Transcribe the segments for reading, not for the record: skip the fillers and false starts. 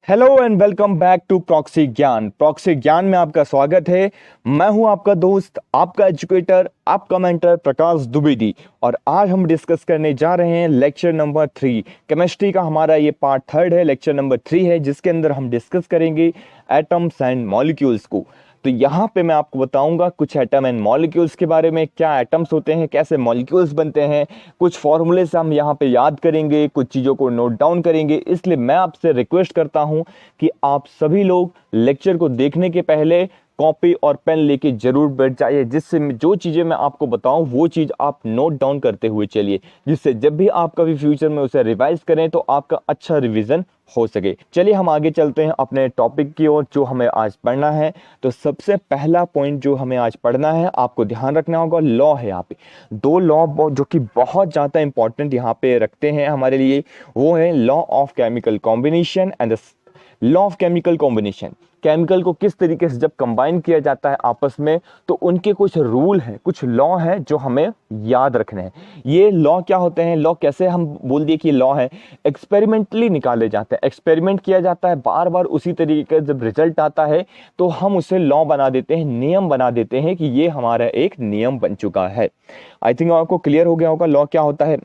Hello and welcome back to proxy Gyan. Proxy Gyan में आपका स्वागत है। मैं हूं आपका दोस्त, आपका एजुकेटर, आपका मेंटर प्रकाश द्विवेदी। और आज हम डिस्कस करने जा रहे हैं लेक्चर नंबर 3। केमिस्ट्री का हमारा ये पार्ट 3 है, लेक्चर नंबर 3 है, जिसके अंदर हम डिस्कस करेंगे एटम्स एंड मॉलिक्यूल्स को। तो यहाँ पे मैं आपको बताऊंगा कुछ एटम एंड मॉलिक्यूल्स के बारे में, क्या एटम्स होते हैं, कैसे मॉलिक्यूल्स बनते हैं, कुछ फॉर्मूले से हम यहाँ पे याद करेंगे, कुछ चीज़ों को नोट डाउन करेंगे। इसलिए मैं आपसे रिक्वेस्ट करता हूँ कि आप सभी लोग लेक्चर को देखने के पहले कॉपी और पेन लेके जरूर बैठ जाइए, जिससे जो चीज़ें मैं आपको बताऊं वो चीज़ आप नोट डाउन करते हुए चलिए, जिससे जब भी आप कभी फ्यूचर में उसे रिवाइज करें तो आपका अच्छा रिवीजन हो सके। चलिए हम आगे चलते हैं अपने टॉपिक की ओर, जो हमें आज पढ़ना है। तो सबसे पहला पॉइंट जो हमें आज पढ़ना है, आपको ध्यान रखना होगा, लॉ है। यहाँ पे दो लॉ जो कि बहुत ज़्यादा इंपॉर्टेंट यहाँ पे रखते हैं हमारे लिए, वो है law of chemical combination and law of chemical combination. Chemical को किस तरीके से जब कंबाइन किया जाता है आपस में, तो उनके कुछ रूल हैं, कुछ लॉ हैं जो हमें याद रखने हैं। ये लॉ क्या होते हैं, लॉ कैसे हम बोल दिए कि लॉ है, एक्सपेरिमेंटली निकाले जाते हैं, एक्सपेरिमेंट किया जाता है बार बार उसी तरीके का। जब रिजल्ट आता है तो हम उसे लॉ बना देते हैं, नियम बना देते हैं कि ये हमारा एक नियम बन चुका है। आई थिंक आपको क्लियर हो गया होगा लॉ क्या होता है।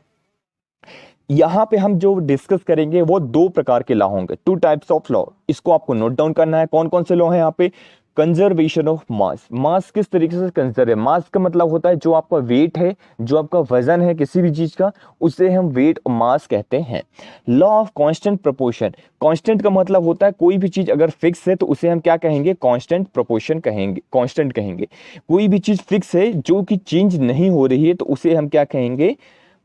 यहाँ पे हम जो डिस्कस करेंगे वो दो प्रकार के लॉ होंगे, टू टाइप्स ऑफ लॉ। इसको आपको नोट डाउन करना है। कौन कौन से लॉ हैं यहाँ पे। Conservation of mass. मास किस तरीके से कंजर्व है, मास का मतलब होता है जो आपका वेट है, जो आपका वजन है किसी भी चीज का, उसे हम वेट और मास कहते हैं। Law of constant proportion. Constant का मतलब होता है कोई भी चीज अगर फिक्स है तो उसे हम क्या कहेंगे, कांस्टेंट प्रोपोर्शन कहेंगे, कांस्टेंट कहेंगे। कोई भी चीज फिक्स है जो कि चेंज नहीं हो रही है तो उसे हम क्या कहेंगे,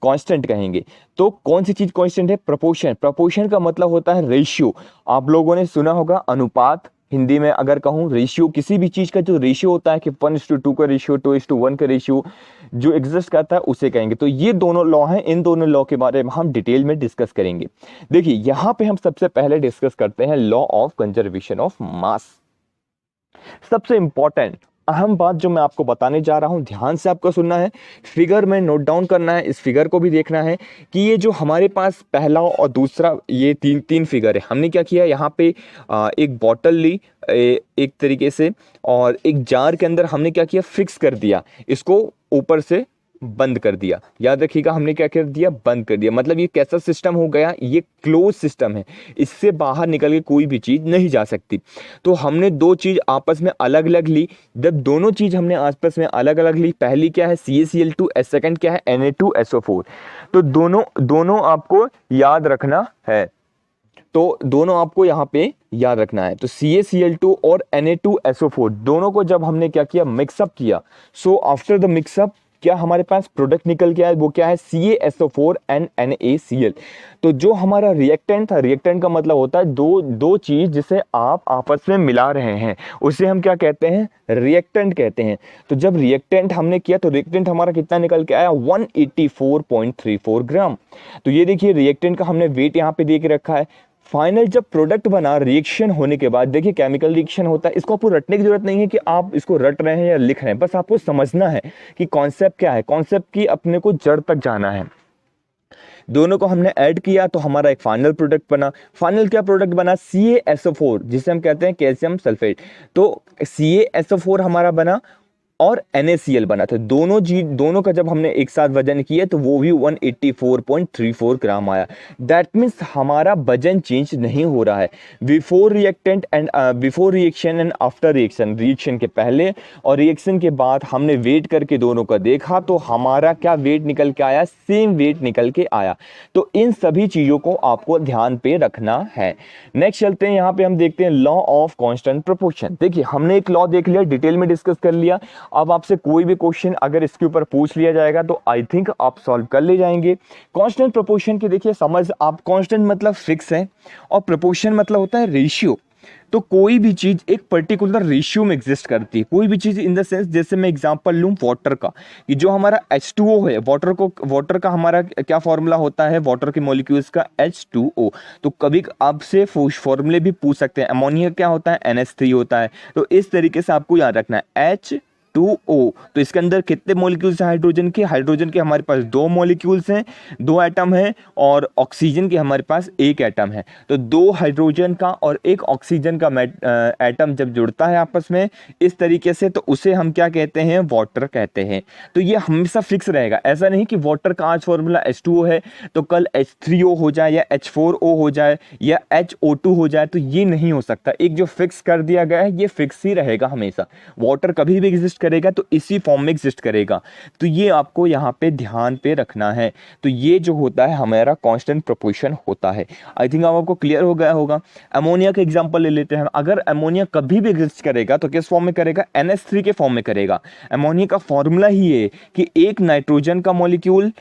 कांस्टेंट कहेंगे। तो कौन सी चीज कांस्टेंट है, प्रोपोर्शन। प्रोपोर्शन का मतलब होता है रेशियो। आप लोगों ने सुना होगा अनुपात, हिंदी में अगर कहूँ रेशियो, किसी भी चीज का जो रेशियो होता है कि 1:2 का रेशियो, 2:1 का रेशियो जो एग्जिस्ट करता है उसे कहेंगे। तो ये दोनों लॉ हैं, इन दोनों लॉ के बारे में हम डिटेल में डिस्कस करेंगे। देखिए यहाँ पे हम सबसे पहले डिस्कस करते हैं law of conservation of mass. सबसे इंपॉर्टेंट अहम बात जो मैं आपको बताने जा रहा हूं, ध्यान से आपको सुनना है, फिगर में नोट डाउन करना है, इस फिगर को भी देखना है कि ये जो हमारे पास पहला और दूसरा, ये तीन फिगर है। हमने क्या किया यहाँ पे, एक बॉटल ली एक तरीके से, और एक जार के अंदर हमने क्या किया, फिक्स कर दिया, इसको ऊपर से बंद कर दिया। याद रखिएगा हमने क्या कर दिया, बंद कर दिया। मतलब ये कैसा सिस्टम हो गया, ये क्लोज सिस्टम है, इससे बाहर निकल के कोई भी चीज नहीं जा सकती। तो हमने दो चीज आपस में अलग अलग ली। जब दोनों चीज हमने आपस में अलग अलग ली, पहली क्या है CaCl2, सेकंड क्या है Na2SO4। तो दोनों दोनों आपको याद रखना है, तो दोनों आपको यहाँ पे याद रखना है। तो CaCl2 और Na2SO4 दोनों को जब हमने क्या किया, मिक्सअप किया, सो आफ्टर द मिक्सअप क्या हमारे पास प्रोडक्ट निकल के आया, वो क्या है, CaSO4 and NaCl। तो जो हमारा रिएक्टेंट था, रिएक्टेंट का मतलब होता है दो चीज जिसे आप आपस में मिला रहे हैं, उसे हम क्या कहते हैं, रिएक्टेंट कहते हैं। तो जब रिएक्टेंट हमने किया तो रिएक्टेंट हमारा कितना निकल के आया, 184.34 ग्राम। तो ये देखिए रिएक्टेंट का हमने वेट यहाँ पे दे के रखा है। फाइनल जब प्रोडक्ट बना, रिएक्शन होने के बाद, देखिए केमिकल रिएक्शन होता है, इसको आपको रटने की जरूरत नहीं है कि आप इसको रट रहे हैं या लिख रहे हैं, बस आपको समझना है कि कॉन्सेप्ट क्या है, कॉन्सेप्ट की अपने को जड़ तक जाना है। दोनों को हमने ऐड किया तो हमारा एक फाइनल प्रोडक्ट बना। फाइनल क्या प्रोडक्ट बना, CaSO4, जिसे हम कहते हैं कैल्शियम सल्फेट। तो CaSO4 हमारा बना और NaCl बना था। दोनों का जब हमने एक साथ वजन किया तो वो भी 184.34 ग्राम आया। दैट मीन्स हमारा वजन चेंज नहीं हो रहा है। Before reaction and after reaction, reaction के पहले और रिएक्शन के बाद हमने वेट करके दोनों का देखा तो हमारा क्या वेट निकल के आया, सेम वेट निकल के आया। तो इन सभी चीजों को आपको ध्यान पे रखना है। नेक्स्ट चलते हैं, यहाँ पे हम देखते हैं लॉ ऑफ कांस्टेंट प्रोपोर्शन। देखिए हमने एक लॉ देख लिया, डिटेल में डिस्कस कर लिया। अब आपसे कोई भी क्वेश्चन अगर इसके ऊपर पूछ लिया जाएगा तो आई थिंक आप सॉल्व कर ले जाएंगे। कांस्टेंट प्रोपोर्शन की देखिए समझ, आप कांस्टेंट मतलब फिक्स है और प्रोपोर्शन मतलब होता है रेशियो। तो कोई भी चीज एक पर्टिकुलर रेशियो में एग्जिस्ट करती है, कोई भी चीज इन द सेंस, जैसे मैं एग्जांपल लूं वाटर का, कि जो हमारा H2O है, वाटर का हमारा क्या फॉर्मूला होता है, वाटर के मॉलिक्यूल्स का H2O। तो कभी आपसे फॉर्मूले भी पूछ सकते हैं, अमोनिया क्या होता है, NH3 होता है। तो इस तरीके से आपको याद रखना है H2O। तो इसके अंदर कितने मॉलिक्यूल्स हैं हाइड्रोजन के हमारे पास 2 मॉलिक्यूल्स हैं, 2 एटम हैं, और ऑक्सीजन के हमारे पास 1 एटम है। तो 2 हाइड्रोजन का और 1 ऑक्सीजन का एटम जब जुड़ता है आपस में इस तरीके से, तो उसे हम क्या कहते हैं, वाटर कहते हैं। तो ये हमेशा फिक्स रहेगा, ऐसा नहीं कि वाटर का आज फॉर्मूला H2O है तो कल H3O हो जाए या H4O हो जाए या HO2 हो जाए, तो ये नहीं हो सकता। एक जो फिक्स कर दिया गया है ये फिक्स ही रहेगा हमेशा। वाटर कभी भी एग्जिस्ट करेगा तो इसी फॉर्म में एग्जिस्ट करेगा। तो ये आपको यहाँ पे ध्यान पे रखना है। तो ये जो होता है हमारा कांस्टेंट प्रोपोर्शन होता है। आई थिंक आपको क्लियर हो गया होगा। अमोनिया का एग्जांपल ले लेते हैं। अगर अमोनिया कभी भी एग्जिस्ट करेगा तो किस फॉर्म में करेगा, NH3 के फॉर्म में करेगा। अमोनिया का फॉर्मूला ही है कि एक नाइट्रोजन का मॉलिक्यूल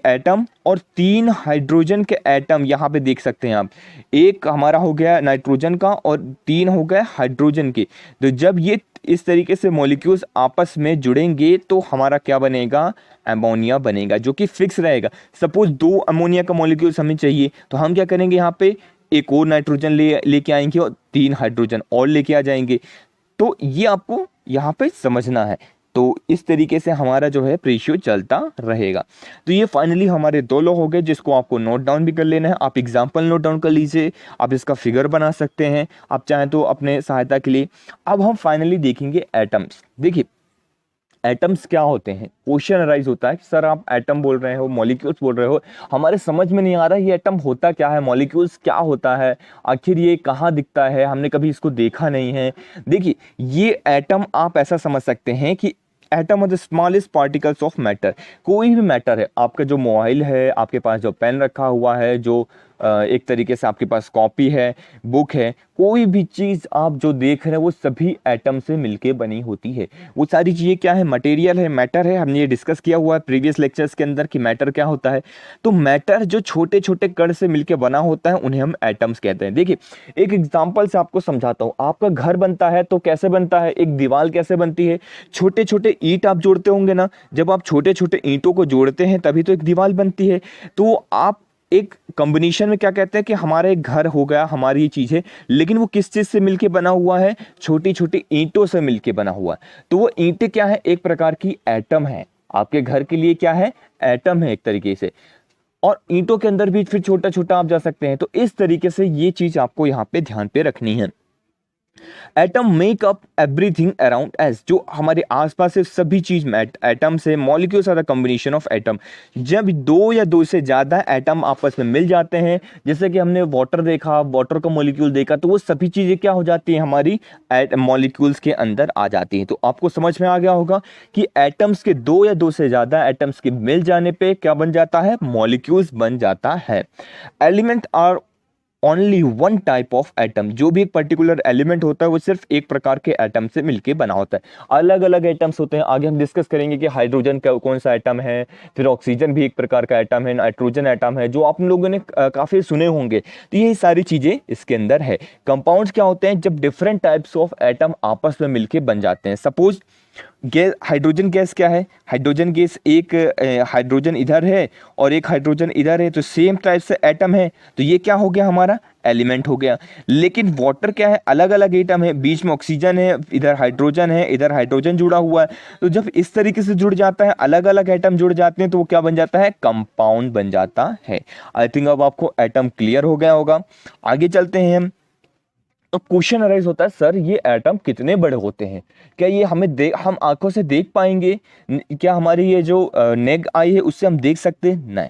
एटम और 3 हाइड्रोजन के एटम, यहाँ पे देख सकते हैं आप, एक हमारा हो गया नाइट्रोजन का और 3 हो गए हाइड्रोजन के। तो जब ये इस तरीके से मॉलिक्यूल्स आपस में जुड़ेंगे तो हमारा क्या बनेगा, अमोनिया बनेगा, जो कि फिक्स रहेगा। सपोज 2 अमोनिया का मॉलिक्यूल्स हमें चाहिए तो हम क्या करेंगे, यहाँ पे एक और नाइट्रोजन लेके आएंगे और 3 हाइड्रोजन और लेके आ जाएंगे। तो ये आपको यहाँ पे समझना है। तो इस तरीके से हमारा जो है रेशियो चलता रहेगा। तो ये फाइनली हमारे 2 लॉ हो गए जिसको आपको नोट डाउन भी कर लेना है। आप एग्जाम्पल नोट डाउन कर लीजिए, आप इसका फिगर बना सकते हैं आप चाहें तो अपने सहायता के लिए। अब हम फाइनली देखेंगे एटम्स। देखिए एटम्स क्या होते हैं, क्वेश्चन अराइज होता है कि सर आप एटम बोल रहे हो, मॉलिक्यूल्स बोल रहे हो, हमारे समझ में नहीं आ रहा ये एटम होता क्या है, मॉलिक्यूल्स क्या होता है, आखिर ये कहाँ दिखता है, हमने कभी इसको देखा नहीं है। देखिए ये एटम आप ऐसा समझ सकते हैं कि atom are the smallest particles of matter. कोई भी मैटर है, आपका जो मोबाइल है, आपके पास जो पेन रखा हुआ है, जो एक तरीके से आपके पास कॉपी है, बुक है, कोई भी चीज़ आप जो देख रहे हैं वो सभी एटम से मिलके बनी होती है। वो सारी चीज़ें क्या है, मटेरियल है, मैटर है। हमने ये डिस्कस किया हुआ है प्रीवियस लेक्चर्स के अंदर कि मैटर क्या होता है। तो मैटर जो छोटे छोटे कण से मिलके बना होता है उन्हें हम एटम्स कहते हैं। देखिए एक एग्जाम्पल से आपको समझाता हूँ। आपका घर बनता है तो कैसे बनता है, एक दीवार कैसे बनती है, छोटे छोटे ईंट आप जोड़ते होंगे ना। जब आप छोटे छोटे ईंटों को जोड़ते हैं तभी तो एक दीवार बनती है। तो आप एक कॉम्बिनेशन में क्या कहते हैं कि हमारा एक घर हो गया, हमारी ये चीज है, लेकिन वो किस चीज से मिलके बना हुआ है, छोटी छोटी ईंटों से मिलके बना हुआ है। तो वो ईंटें क्या है, एक प्रकार की एटम है। आपके घर के लिए क्या है, एटम है एक तरीके से। और ईंटों के अंदर भी फिर छोटा छोटा आप जा सकते हैं। तो इस तरीके से ये चीज आपको यहाँ पे ध्यान पे रखनी है। Atom make up everything around us, जो हमारे आसपास है सभी चीज में एटम से। Molecules are the combination of atom. जब 2 या 2 से ज्यादा एटम आपस में मिल जाते हैं, जैसे कि हमने वाटर देखा, वाटर का मॉलिक्यूल देखा, तो वो सभी चीजें क्या हो जाती है, हमारी मॉलिक्यूल्स के अंदर आ जाती हैं। तो आपको समझ में आ गया होगा कि एटम्स के 2 या 2 से ज्यादा एटम्स के मिल जाने पे क्या बन जाता है, मॉलिक्यूल्स बन जाता है। Element are only one type of atom. जो भी एक पर्टिकुलर एलिमेंट होता है वो सिर्फ एक प्रकार के एटम से मिलके बना होता है। अलग अलग एटम्स होते हैं, आगे हम डिस्कस करेंगे कि हाइड्रोजन का कौन सा एटम है, फिर ऑक्सीजन भी एक प्रकार का एटम है, नाइट्रोजन एटम है, जो आप लोगों ने काफी सुने होंगे। तो ये सारी चीजें इसके अंदर है। कंपाउंड्स क्या होते हैं, जब डिफरेंट टाइप्स ऑफ एटम आपस में मिलके बन जाते हैं। सपोज गैस, हाइड्रोजन गैस क्या है, हाइड्रोजन गैस एक हाइड्रोजन इधर है और एक हाइड्रोजन इधर है, तो सेम टाइप से एटम है, तो ये क्या हो गया, हमारा एलिमेंट हो गया। लेकिन वाटर क्या है, अलग अलग एटम है, बीच में ऑक्सीजन है, इधर हाइड्रोजन है, इधर हाइड्रोजन जुड़ा हुआ है। तो जब इस तरीके से जुड़ जाता है, अलग अलग एटम जुड़ जाते हैं, तो वो क्या बन जाता है, कंपाउंड बन जाता है। आई थिंक अब आपको एटम क्लियर हो गया होगा। आगे चलते हैं हम। तो क्वेश्चन अराइज होता है, सर ये एटम कितने बड़े होते हैं, क्या ये हम आंखों से देख पाएंगे, क्या हमारी ये जो नेग आई है उससे हम देख सकते हैं? नहीं।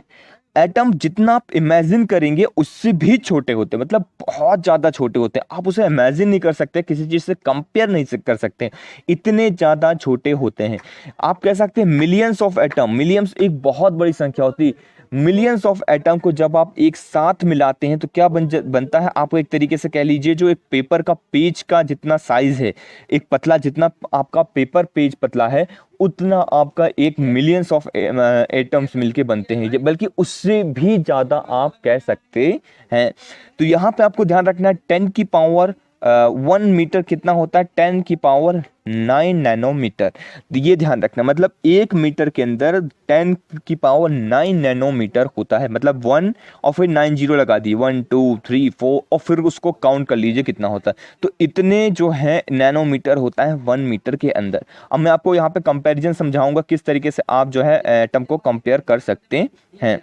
एटम जितना आप इमेजिन करेंगे उससे भी छोटे होते हैं, मतलब बहुत ज्यादा छोटे होते हैं। आप उसे इमेजिन नहीं कर सकते, किसी चीज से कंपेयर नहीं कर सकते, इतने ज्यादा छोटे होते हैं। आप कह सकते हैं मिलियंस ऑफ एटम, मिलियंस एक बहुत बड़ी संख्या होती है। मिलियंस ऑफ एटम को जब आप एक साथ मिलाते हैं तो क्या बनता है, आपको एक तरीके से कह लीजिए जो एक पेपर का पेज का जितना साइज है, एक पतला, जितना आपका पेपर पेज पतला है उतना आपका एक मिलियंस ऑफ एटम्स मिलके बनते हैं, बल्कि उससे भी ज्यादा आप कह सकते हैं। तो यहाँ पे आपको ध्यान रखना है 10 की पावर 1 मीटर कितना होता है, 10⁹ नैनोमीटर। ये ध्यान रखना, मतलब 1 मीटर के अंदर 10⁹ नैनोमीटर होता है, मतलब 1 और फिर 9 जीरो लगा दिए, 1 2 3 4 और फिर उसको काउंट कर लीजिए कितना होता है। तो इतने जो है नैनोमीटर होता है 1 मीटर के अंदर। अब मैं आपको यहाँ पे कंपैरिजन समझाऊंगा किस तरीके से आप जो है एटम को कंपेयर कर सकते हैं।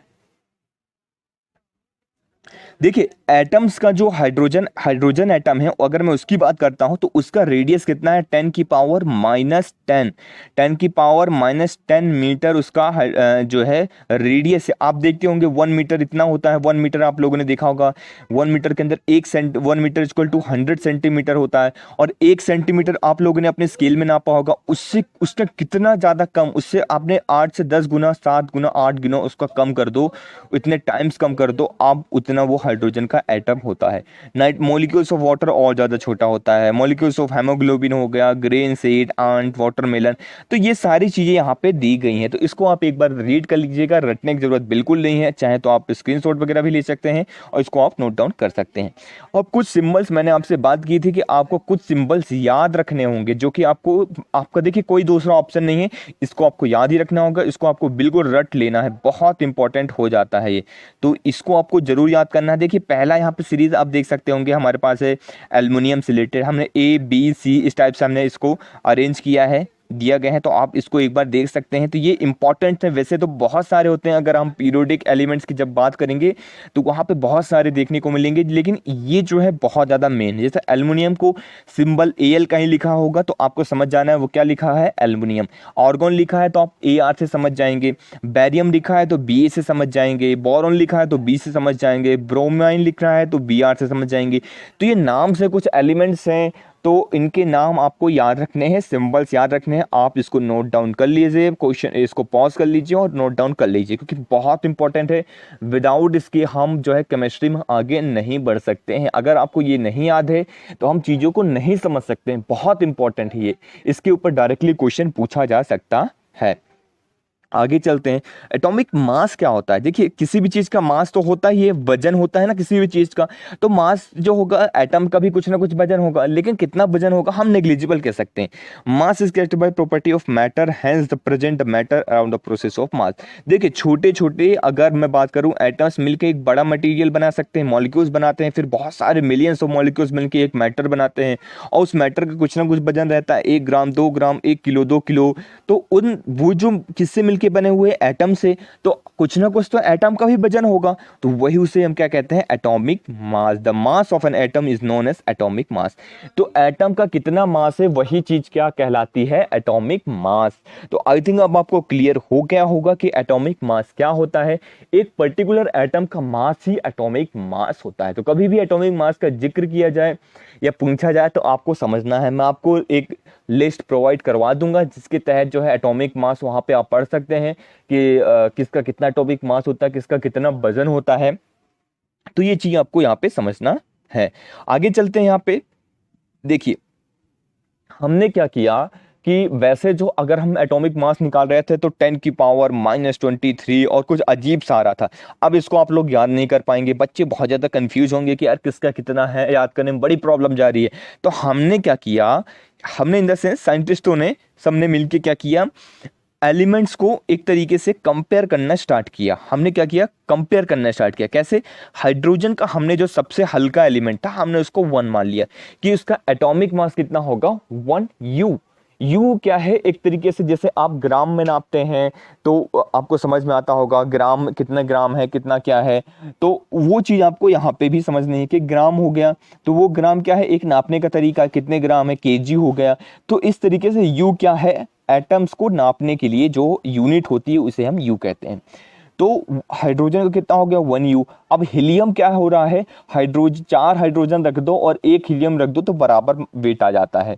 देखिए एटम्स का जो हाइड्रोजन एटम है, अगर मैं उसकी बात करता हूं तो उसका रेडियस कितना है, 10⁻⁻10 मीटर उसका जो है रेडियस है। आप देखते होंगे 1 मीटर इतना होता है, 1 मीटर आप लोगों ने देखा होगा, 1 मीटर के अंदर 1 मीटर इक्वल टू 100 सेंटीमीटर होता है। और 1 सेंटीमीटर आप लोगों ने अपने स्केल में नापा होगा, उससे उसका कितना ज़्यादा कम, उससे आपने 8 से 10 गुना, 7 गुना, 8 गुना उसका कम कर दो, इतने टाइम्स कम कर दो आप, उतना वो हाइड्रोजन का एटम होता है। नाइट मॉलिक्यूल्स ऑफ वाटर और ज़्यादा छोटा होता है, मॉलिक्यूल्स ऑफ हेमोग्लोबिन हो गया, ग्रेन सीड, आंट, वाटरमेलन। तो ये सारी चीज़ें यहाँ पे दी गई हैं, तो इसको आप एक बार रीड कर लीजिएगा, रटने की ज़रूरत बिल्कुल नहीं है, चाहे तो आप स्क्रीनशॉट वगैरह भी ले सकते हैं और इसको आप नोट डाउन कर सकते हैं। और कुछ सिंबल्स मैंने आपसे बात की थी कि आपको कुछ सिंबल्स याद रखने होंगे, जो कि आपका देखिए कोई दूसरा ऑप्शन नहीं है, इसको आपको याद ही रखना होगा, इसको आपको बिल्कुल रट लेना है, बहुत इंपॉर्टेंट हो जाता है ये, तो इसको आपको जरूर याद करना है। देखिए पहला यहाँ पे सीरीज आप देख सकते होंगे, हमारे पास है एल्युमिनियम से रिलेटेड, हमने A B C इस टाइप से हमने इसको अरेंज किया है, दिया गया है, तो आप इसको एक बार देख सकते हैं। तो ये इंपॉर्टेंट है, वैसे तो बहुत सारे होते हैं, अगर हम पीरियोडिक एलिमेंट्स की जब बात करेंगे तो वहाँ पे बहुत सारे देखने को मिलेंगे, लेकिन ये जो है बहुत ज़्यादा मेन है। जैसे एल्युमिनियम को सिंबल Al कहीं लिखा होगा तो आपको समझ जाना है वो क्या लिखा है, एल्युमिनियम। आर्गोन लिखा है तो आप Ar से समझ जाएंगे, बैरियम लिखा है तो Ba से समझ जाएंगे, बोरॉन लिखा है तो B से समझ जाएंगे, ब्रोमाइन लिख रहा है तो Br से समझ जाएंगे। तो ये नाम से कुछ एलिमेंट्स हैं, तो इनके नाम आपको याद रखने हैं, सिंबल्स याद रखने हैं, आप इसको नोट डाउन कर लीजिए, क्वेश्चन इसको पॉज कर लीजिए और नोट डाउन कर लीजिए, क्योंकि बहुत इंपॉर्टेंट है। विदाउट इसके हम जो है केमिस्ट्री में आगे नहीं बढ़ सकते हैं। अगर आपको ये नहीं याद है तो हम चीज़ों को नहीं समझ सकते हैं, बहुत इंपॉर्टेंट है ये, इसके ऊपर डायरेक्टली क्वेश्चन पूछा जा सकता है। आगे चलते हैं, एटॉमिक मास क्या होता है। देखिए किसी भी चीज़ का मास तो होता ही है, वजन होता है ना किसी भी चीज़ का, तो मास जो होगा एटम का भी कुछ ना कुछ वजन होगा, लेकिन कितना वजन होगा हम नेग्लिजिबल कह सकते हैं। Mass is characterized by property of matter, hence the present matter around the process of mass. देखिए छोटे छोटे अगर मैं बात करूं, एटम्स मिलकर एक बड़ा मटेरियल बना सकते हैं, मॉलिक्यूल्स बनाते हैं, फिर बहुत सारे मिलियंस ऑफ मॉलिक्यूल्स मिलकर एक मैटर बनाते हैं, और उस मैटर का कुछ ना कुछ वजन रहता है, 1 ग्राम, 2 ग्राम, 1 किलो, 2 किलो। तो उन वो जो किससे मिलके बने हुए एटम से, तो कुछ ना कुछ तो एटम का भी वजन होगा, तो वही उसे हम क्या कहते हैं, atomic mass. The mass of an atom is known as atomic mass. तो एटम का कितना मास है वही चीज क्या कहलाती है, एटॉमिक मास। तो आई थिंक अब आपको क्लियर हो गया होगा कि एटॉमिक मास क्या होता है। एक पर्टिकुलर एटम का मास ही एटॉमिक मास होता है। तो कभी भी एटॉमिक मास का जिक्र किया जाए या पूछा जाए तो आपको समझना है, मैं आपको एक लिस्ट प्रोवाइड करवा दूंगा जिसके तहत जो है एटॉमिक मास वहाँ पे आप पढ़ सकते हैं कि किसका कितना एटॉमिक मास होता है, किसका कितना वजन होता है। तो ये चीज आपको यहाँ पे समझना है। आगे चलते हैं। यहाँ पे देखिए हमने क्या किया कि वैसे जो अगर हम एटॉमिक मास निकाल रहे थे तो 10⁻⁻23 और कुछ अजीब सा आ रहा था। अब इसको आप लोग याद नहीं कर पाएंगे, बच्चे बहुत ज़्यादा कंफ्यूज होंगे कि यार किसका कितना है, याद करने में बड़ी प्रॉब्लम जा रही है। तो हमने क्या किया, हमने इन द सेंस साइंटिस्टों ने सबने मिलके क्या किया, एलिमेंट्स को एक तरीके से कंपेयर करना स्टार्ट किया। हमने क्या किया, कंपेयर करना स्टार्ट किया। कैसे, हाइड्रोजन का हमने जो सबसे हल्का एलिमेंट था हमने उसको 1 मान लिया कि उसका एटॉमिक मास कितना होगा, 1 U। यू क्या है, एक तरीके से जैसे आप ग्राम में नापते हैं तो आपको समझ में आता होगा ग्राम कितना ग्राम है, कितना क्या है, तो वो चीज़ आपको यहाँ पे भी समझनी है कि ग्राम हो गया तो वो ग्राम क्या है, एक नापने का तरीका, कितने ग्राम है, केजी हो गया। तो इस तरीके से यू क्या है, एटम्स को नापने के लिए जो यूनिट होती है उसे हम यू कहते हैं। तो हाइड्रोजन का कितना हो गया, 1 U। अब हीलियम क्या हो रहा है, हाइड्रोजन 4 हाइड्रोजन रख दो और 1 हीलियम रख दो तो बराबर वेट आ जाता है।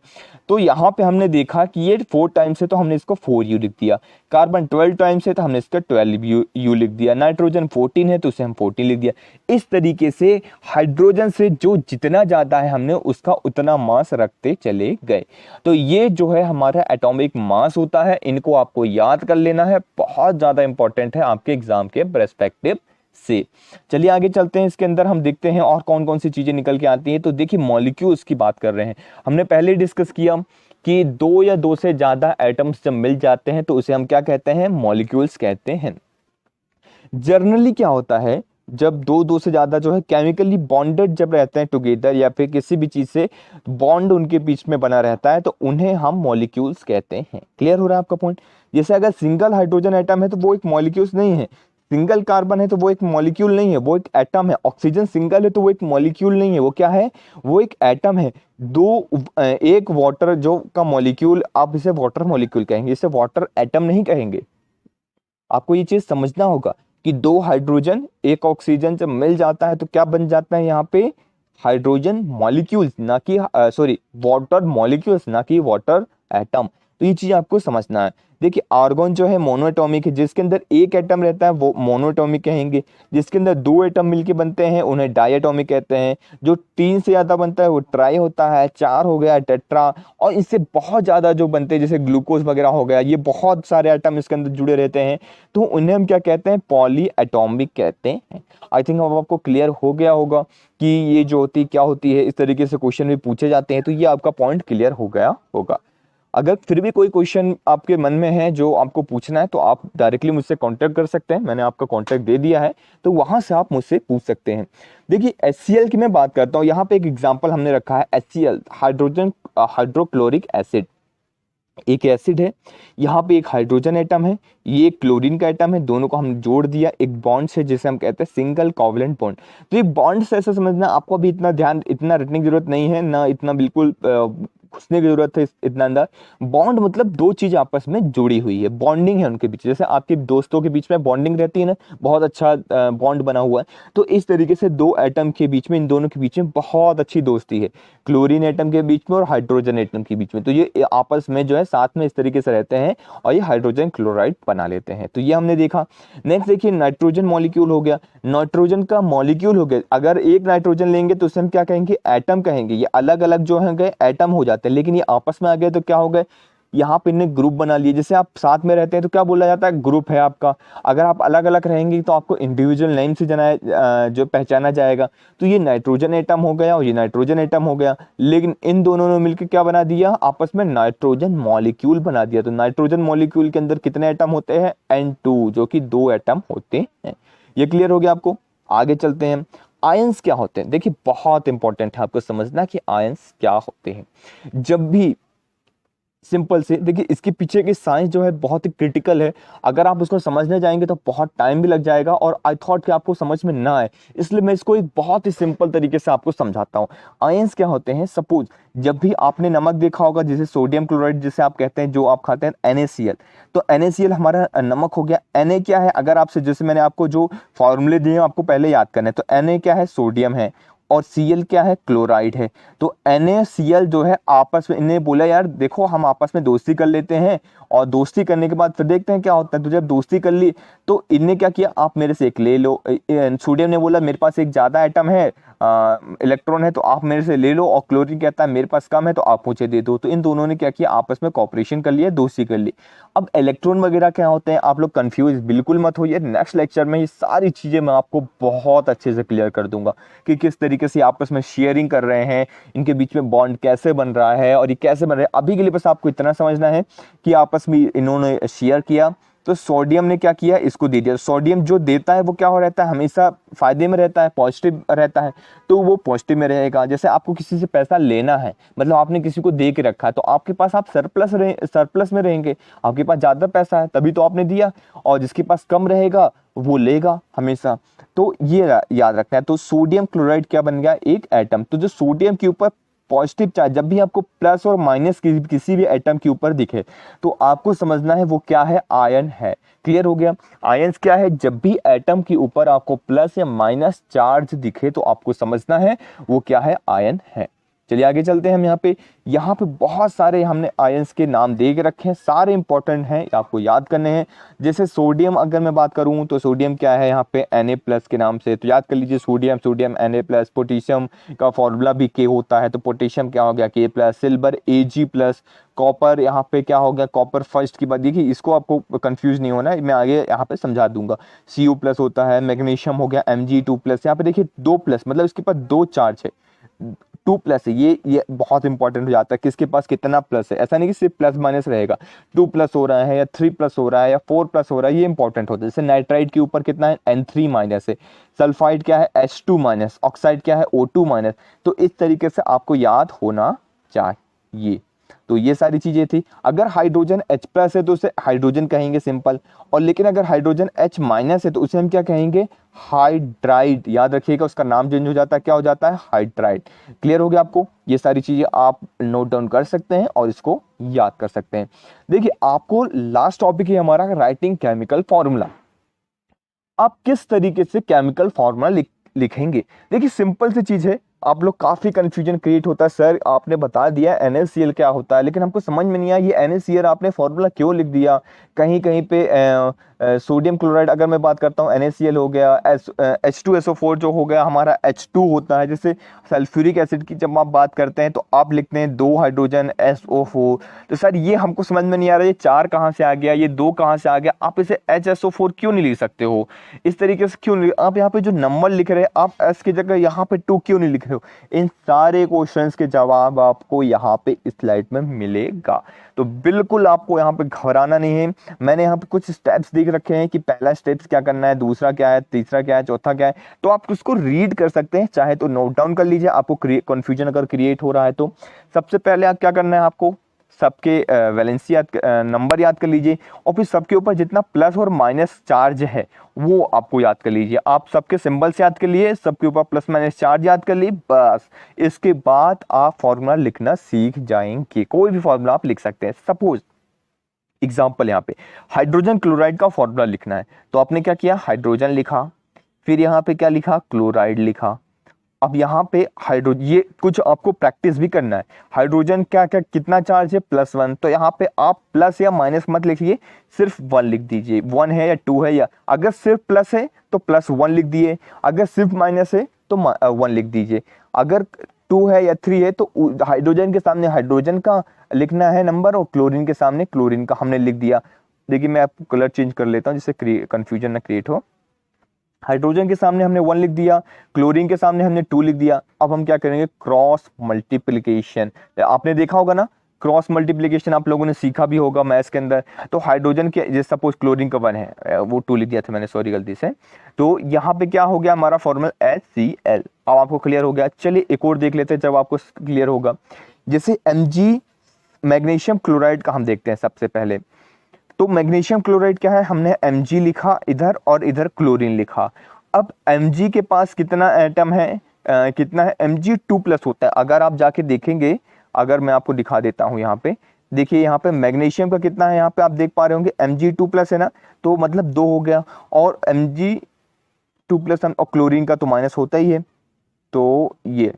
तो यहाँ पे हमने देखा कि ये 4 टाइम्स है तो हमने इसको 4U लिख दिया, कार्बन 12 टाइम्स है तो हमने इसका 12U लिख दिया, नाइट्रोजन 14 है तो उसे हम 14 लिख दिया। इस तरीके से हाइड्रोजन से जो जितना ज़्यादा है हमने उसका उतना मास रखते चले गए। तो ये जो है हमारा एटॉमिक मास होता है, इनको आपको याद कर लेना है, बहुत ज़्यादा इंपॉर्टेंट है आपके एग्जाम के पर्सपेक्टिव से। चलिए आगे चलते हैं, इसके अंदर हम देखते हैं और कौन कौन सी चीजें निकल के आती हैं। तो देखिए मॉलिक्यूल्स की बात कर रहे हैं, हमने पहले डिस्कस किया कि दो या दो से ज्यादा एटम्स जब मिल जाते हैं तो उसे हम क्या कहते हैं, मॉलिक्यूल्स कहते हैं। जनरली क्या होता है, जब दो से ज्यादा जो है केमिकली बॉन्डेड जब रहते हैं टुगेदर, या फिर किसी भी चीज से बॉन्ड उनके बीच में बना रहता है, तो उन्हें हम मॉलिक्यूल्स कहते हैं। क्लियर हो रहा है आपका पॉइंट? जैसे अगर सिंगल हाइड्रोजन एटम है तो वो एक मॉलिक्यूल्स नहीं है, सिंगल कार्बन है तो वो एक मॉलिक्यूल नहीं है, वो एक एटम है। ऑक्सीजन सिंगल है तो वो एक मॉलिक्यूल नहीं है, वो क्या है, वो एक एटम है। एक वाटर जो का मॉलिक्यूल, आप इसे वाटर मॉलिक्यूल कहेंगे, इसे वाटर एटम नहीं कहेंगे। आपको ये चीज समझना होगा कि दो हाइड्रोजन एक ऑक्सीजन जब मिल जाता है तो क्या बन जाता है यहाँ पे, हाइड्रोजन मॉलिक्यूल्स, ना कि सॉरी वाटर मॉलिक्यूल्स, ना कि वाटर एटम। तो ये चीज आपको समझना है। देखिए आर्गन जो है मोनोएटॉमिक है, जिसके अंदर एक एटम रहता है वो मोनोएटॉमिक कहेंगे, जिसके अंदर दो एटम मिलके बनते हैं उन्हें डायएटॉमिक कहते हैं, जो तीन से ज्यादा बनता है वो ट्राई होता है, चार हो गया टेट्रा, और इससे बहुत ज्यादा जो बनते हैं जैसे ग्लूकोज वगैरह हो गया, ये बहुत सारे एटम इसके अंदर जुड़े रहते हैं, तो उन्हें हम क्या कहते हैं, पॉली एटॉमिक कहते हैं। आई थिंक अब आपको क्लियर हो गया होगा कि ये जो होती क्या होती है, इस तरीके से क्वेश्चन भी पूछे जाते हैं, तो ये आपका पॉइंट क्लियर हो गया होगा। अगर फिर भी कोई क्वेश्चन आपके मन में है जो आपको पूछना है तो आप डायरेक्टली मुझसे कांटेक्ट कर सकते हैं, मैंने आपका कांटेक्ट दे दिया है, तो वहां से आप मुझसे पूछ सकते हैं। देखिए HCl की मैं बात करता हूँ, यहाँ पे एक एग्जांपल हमने रखा है HCl, हाइड्रोजन हाइड्रोक्लोरिक एसिड, एक एसिड है, यहाँ पे एक हाइड्रोजन एटम है, ये एक क्लोरीन का एटम है, दोनों को हम जोड़ दिया एक बॉन्ड से जिसे हम कहते हैं सिंगल कोवलेंट बॉन्ड। तो ये बॉन्ड से ऐसा समझना, आपको अभी इतना ध्यान इतना रटने की जरूरत नहीं है, ना इतना बिल्कुल घुसने की जरूरत है इतना अंदर। बॉन्ड मतलब दो चीज आपस में जुड़ी हुई है, बॉन्डिंग है उनके बीच, जैसे आपके दोस्तों के बीच में बॉन्डिंग रहती है ना, बहुत अच्छा बॉन्ड बना हुआ है, तो इस तरीके से दो एटम के बीच में, इन दोनों के बीच में बहुत अच्छी दोस्ती है, क्लोरीन एटम के बीच में और हाइड्रोजन एटम के बीच में। तो ये आपस में जो है साथ में इस तरीके से रहते हैं और ये हाइड्रोजन क्लोराइड बना लेते हैं। तो ये हमने देखा। नेक्स्ट देखिए नाइट्रोजन मॉलिक्यूल हो गया, नाइट्रोजन का मॉलिक्यूल हो गया, अगर एक नाइट्रोजन लेंगे तो उसे हम क्या कहेंगे, एटम कहेंगे। ये अलग अलग जो है एटम हो जाते हैं, लेकिन ये आपस में आ गए तो क्या हो गए, यहाँ पे इन्हें ग्रुप बना लिए। जैसे आप साथ में रहते हैं तो क्या बोला जाता है, ग्रुप है आपका। अगर आप अलग अलग रहेंगे तो आपको इंडिविजुअल नेम से जो पहचाना जाएगा। तो ये नाइट्रोजन एटम हो गया और ये नाइट्रोजन एटम हो गया, लेकिन इन दोनों ने मिलकर क्या बना दिया, आपस में नाइट्रोजन मॉलिक्यूल बना दिया। तो नाइट्रोजन मॉलिक्यूल के अंदर कितने एटम होते हैं, N2, जो कि 2 एटम होते हैं। ये क्लियर हो गया आपको? आगे चलते हैं। आयंस क्या होते हैं? देखिए बहुत इंपॉर्टेंट है आपको समझना कि आयंस क्या होते हैं। जब भी सिंपल से देखिए, इसके पीछे की साइंस जो है बहुत ही क्रिटिकल है, अगर आप उसको समझने जाएंगे तो बहुत टाइम भी लग जाएगा, और आई थॉट कि आपको समझ में ना आए, इसलिए मैं इसको एक बहुत ही सिंपल तरीके से आपको समझाता हूँ। आयंस क्या होते हैं, सपोज जब भी आपने नमक देखा होगा, जैसे सोडियम क्लोराइड जिसे आप कहते हैं, जो आप खाते हैं NaCl, तो NaCl हमारा नमक हो गया। Na क्या है, अगर आपसे जैसे मैंने आपको जो फॉर्मूले दिए आपको पहले याद करना है, तो Na क्या है, सोडियम है, और Cl क्या है, क्लोराइड है। तो NaCl जो है आपस में, इन्हें बोला यार देखो हम आपस में दोस्ती कर लेते हैं, और दोस्ती करने के बाद फिर देखते हैं क्या होता है। तो जब दोस्ती कर ली तो इनने क्या किया, आप मेरे से एक ले लो। सोडियम ने बोला मेरे पास एक ज्यादा एटम है, इलेक्ट्रॉन है, तो आप मेरे से ले लो, और क्लोरीन कहता है मेरे पास कम है तो आप मुझे दे दो। तो इन दोनों ने क्या किया, आपस में कॉपरेशन कर लिया, दोस्ती कर ली। अब इलेक्ट्रॉन वगैरह क्या होते हैं, आप लोग कंफ्यूज बिल्कुल मत होइए, नेक्स्ट लेक्चर में ये सारी चीजें मैं आपको बहुत अच्छे से क्लियर कर दूंगा कि किस तरीके से आपस में शेयरिंग कर रहे हैं, इनके बीच में बॉन्ड कैसे बन रहा है और ये कैसे बन रहा है। अभी के लिए बस आपको इतना समझना है कि आपस में इन्होंने शेयर किया, तो सोडियम ने क्या किया, इसको दे दिया। सोडियम जो देता है वो क्या हो रहता है, हमेशा फायदे में रहता है, पॉजिटिव रहता है, तो वो पॉजिटिव में रहेगा। जैसे आपको किसी से पैसा लेना है, मतलब आपने किसी को दे के रखा है, तो आपके पास आप सरप्लस में रहेंगे, आपके पास ज्यादा पैसा है तभी तो आपने दिया, और जिसके पास कम रहेगा वो लेगा हमेशा। तो ये याद रखना है। तो सोडियम क्लोराइड क्या बन गया, एक एटम। तो जो सोडियम के ऊपर पॉजिटिव चार्ज, जब भी आपको प्लस और माइनस किसी भी एटम के ऊपर दिखे तो आपको समझना है वो क्या है, आयन है। क्लियर हो गया? आयंस क्या है, जब भी एटम के ऊपर आपको प्लस या माइनस चार्ज दिखे तो आपको समझना है वो क्या है, आयन है। चलिए आगे चलते हैं हम यहाँ पे बहुत सारे हमने आयंस के नाम दे के रखे हैं, सारे इंपॉर्टेंट हैं, आपको याद करने हैं। जैसे सोडियम अगर मैं बात करूं तो सोडियम क्या है यहाँ पे Na+ के नाम से, तो याद कर लीजिए सोडियम Na+। पोटेशियम का फॉर्मूला भी K होता है, तो पोटेशियम क्या हो गया K+। Silver Ag+। कॉपर यहाँ पे क्या हो गया, कॉपर फर्स्ट की बात, देखिए इसको आपको कंफ्यूज नहीं होना है, मैं आगे यहाँ पे समझा दूंगा। Cu+ होता है। मैग्नीशियम हो गया Mg2+। यहाँ पे देखिए 2+, मतलब इसके पास 2 चार्ज है, 2+ है, ये बहुत इंपॉर्टेंट हो जाता है, किसके पास कितना प्लस है, ऐसा नहीं कि सिर्फ प्लस माइनस रहेगा, 2+ हो रहा है या 3+ हो रहा है या 4+ हो रहा है, ये इंपॉर्टेंट होता है। जैसे नाइट्राइड के ऊपर कितना है, N3- है। सल्फाइड क्या है, H2-। ऑक्साइड क्या है, O2-। तो इस तरीके से आपको याद होना चाहिए। तो ये सारी चीजें थी। अगर हाइड्रोजन H+ है तो उसे हाइड्रोजन कहेंगे सिंपल, और लेकिन अगर हाइड्रोजन H- है तो उसे हम क्या कहेंगे, हाइड्राइड। याद रखिएगा उसका नाम चेंज हो जाता है, क्या हो जाता है, हाइड्राइड। क्लियर हो गया आपको, ये सारी चीजें आप नोट डाउन कर सकते हैं और इसको याद कर सकते हैं। देखिए आपको लास्ट टॉपिक है हमारा राइटिंग केमिकल फॉर्मूला। आप किस तरीके से केमिकल फॉर्मूला लिखेंगे, देखिए सिंपल सी चीज है। आप लोग काफी कंफ्यूजन क्रिएट होता है, सर आपने बता दिया NaCl क्या होता है, लेकिन हमको समझ में नहीं आया ये NaCl आपने फॉर्मूला क्यों लिख दिया। कहीं कहीं पे सोडियम क्लोराइड अगर मैं बात करता हूँ NaCl हो गया, H2SO4 जो हो गया हमारा H2 होता है। जैसे सल्फ्यूरिक एसिड की जब आप बात करते हैं तो आप लिखते हैं 2 हाइड्रोजन SO4। तो सर ये हमको समझ में नहीं आ रहा, ये 4 कहाँ से आ गया, ये 2 कहाँ से आ गया, आप इसे HSO4 क्यों नहीं लिख सकते हो, इस तरीके से क्यों नहीं, आप यहाँ पे जो नंबर लिख रहे हैं आप S की जगह यहाँ पे 2 क्यों नहीं लिख रहे हो। इन सारे क्वेश्चंस के जवाब आपको यहाँ पे इस स्लाइड में मिलेगा, तो बिल्कुल आपको यहाँ पे घबराना नहीं है। मैंने यहाँ पे कुछ स्टेप्स देख रखे हैं कि पहला स्टेप्स क्या करना है, दूसरा क्या है, तीसरा क्या है, चौथा क्या है, तो आप उसको रीड कर सकते हैं, चाहे तो नोट डाउन कर लीजिए, आपको कंफ्यूजन अगर क्रिएट हो रहा है तो। सबसे पहले आप क्या करना है, आपको सबके वैलेंसी नंबर याद कर लीजिए, और फिर सबके ऊपर जितना प्लस और माइनस चार्ज है वो आपको याद कर लीजिए। आप सबके सिंबल्स याद कर लिए, सबके ऊपर प्लस माइनस चार्ज याद कर लिए, बस इसके बाद आप फॉर्मूला लिखना सीख जाएंगे। कोई भी फॉर्मूला आप लिख सकते हैं। सपोज एग्जाम्पल यहाँ पे हाइड्रोजन क्लोराइड का फॉर्मूला लिखना है, तो आपने क्या किया, हाइड्रोजन लिखा, फिर यहाँ पे क्या लिखा, क्लोराइड लिखा। अब यहाँ पे हाइड्रोजन, ये कुछ आपको प्रैक्टिस भी करना है। हाइड्रोजन क्या क्या कितना चार्ज है, +1, तो यहाँ पे आप प्लस या माइनस मत लिखिए, सिर्फ 1 लिख दीजिए। 1 है या 2 है, या अगर सिर्फ प्लस है तो +1 लिख दिए, अगर सिर्फ माइनस है तो 1 लिख दीजिए। अगर 2 है या 3 है तो हाइड्रोजन के सामने हाइड्रोजन का लिखना है नंबर, और क्लोरीन के सामने क्लोरीन का हमने लिख दिया। देखिए मैं आपको कलर चेंज कर लेता हूँ जिससे कंफ्यूजन ना क्रिएट हो। हाइड्रोजन के सामने हमने 1 लिख दिया, क्लोरीन के सामने हमने 2 लिख दिया। अब हम क्या करेंगे, क्रॉस मल्टीप्लिकेशन। आपने देखा होगा ना, क्रॉस मल्टीप्लिकेशन आप लोगों ने सीखा भी होगा मैथ्स के अंदर। तो हाइड्रोजन के जैसे सपोज क्लोरीन का 1 है, वो 2 लिख दिया था मैंने, सॉरी गलती से। तो यहाँ पे क्या हो गया, हमारा फॉर्मूला HCl। अब आपको क्लियर हो गया। चलिए एक और देख लेते हैं जब आपको क्लियर होगा। जैसे Mg मैग्नीशियम क्लोराइड का हम देखते हैं सबसे पहले। तो मैग्नीशियम क्लोराइड क्या है, हमने Mg लिखा इधर और इधर क्लोरीन लिखा। अब Mg के पास कितना एटम है, कितना है, Mg2+ होता है। अगर आप जाके देखेंगे, अगर मैं आपको दिखा देता हूं यहाँ पे, देखिए यहाँ पे मैग्नीशियम का कितना है, यहाँ पे आप देख पा रहे होंगे Mg2+ है ना, तो मतलब 2 हो गया, और Mg2+ और क्लोरीन का तो माइनस होता ही है, तो ये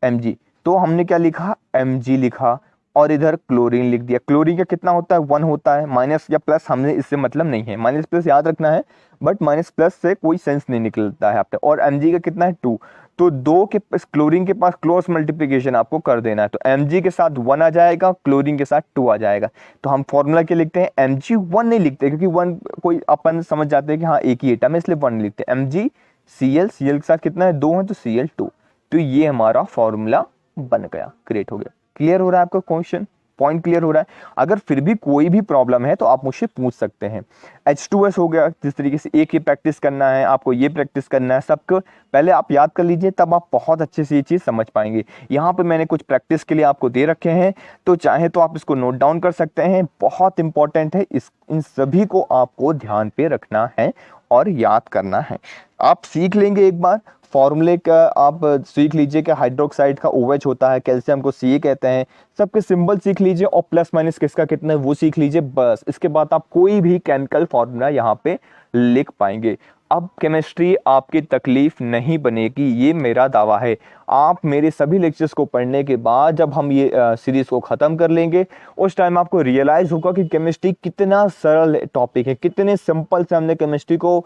Mg, तो हमने क्या लिखा, Mg लिखा, और इधर क्लोरीन लिख दिया। क्लोरीन का कितना होता है, 1 होता है। माइनस या प्लस हमने इससे मतलब नहीं है, माइनस प्लस याद रखना है, बट माइनस प्लस से कोई सेंस नहीं निकलता है आपका। और Mg का कितना है, 2, तो 2 के पास, क्लोरीन के पास क्रॉस मल्टीप्लिकेशन आपको कर देना है, तो Mg के साथ 1 आ जाएगा, क्लोरीन के साथ 2 आ जाएगा। तो हम फॉर्मूला क्या लिखते हैं, Mg1 नहीं लिखते, क्योंकि 1 कोई अपन समझ जाते हैं कि हाँ एक ही एटम है, इसलिए 1 नहीं लिखते। MgCl, Cl के साथ कितना है, 2 है, तो Cl2। तो ये हमारा फॉर्मूला बन गया, क्रिएट हो गया। क्लियर हो रहा है आपका क्वेश्चन, पॉइंट क्लियर हो रहा है। अगर फिर भी कोई भी प्रॉब्लम है तो आप मुझसे पूछ सकते हैं। H2S हो गया, जिस तरीके से एक ही प्रैक्टिस करना है आपको, ये प्रैक्टिस करना है, सबको पहले आप याद कर लीजिए, तब आप बहुत अच्छे से ये चीज़ समझ पाएंगे। यहाँ पे मैंने कुछ प्रैक्टिस के लिए आपको दे रखे हैं, तो चाहे तो आप इसको नोट डाउन कर सकते हैं, बहुत इंपॉर्टेंट है। इन सभी को आपको ध्यान पे रखना है और याद करना है। आप सीख लेंगे एक बार फॉर्मूले का, आप सीख लीजिए कि हाइड्रोक्साइड का OH होता है, कैल्शियम को Ca कहते हैं, सबके सिंबल सीख लीजिए, और प्लस माइनस किसका कितना है वो सीख लीजिए। बस इसके बाद आप कोई भी केमिकल फॉर्मूला यहाँ पे लिख पाएंगे। अब केमिस्ट्री आपकी तकलीफ नहीं बनेगी, ये मेरा दावा है। आप मेरे सभी लेक्चर्स को पढ़ने के बाद जब हम ये सीरीज़ को ख़त्म कर लेंगे, उस टाइम आपको रियलाइज़ होगा कि केमिस्ट्री कितना सरल टॉपिक है, कितने सिंपल से हमने केमिस्ट्री को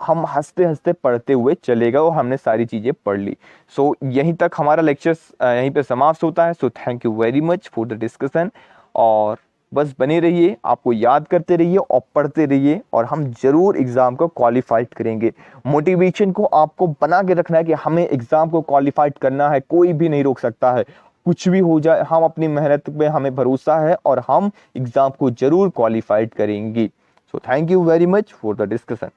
हम हंसते हंसते पढ़ते हुए चले गए और हमने सारी चीज़ें पढ़ ली। सो यहीं तक हमारा लेक्चर्स यहीं पे समाप्त होता है। So thank you very much for the discussion, और बस बने रहिए, आपको याद करते रहिए और पढ़ते रहिए, और हम जरूर एग्जाम को क्वालिफाइड करेंगे। मोटिवेशन को आपको बना के रखना है कि हमें एग्जाम को क्वालिफाइड करना है, कोई भी नहीं रोक सकता है। कुछ भी हो जाए, हम अपनी मेहनत पे हमें भरोसा है और हम एग्जाम को जरूर क्वालिफाइड करेंगे। So thank you very much for the discussion.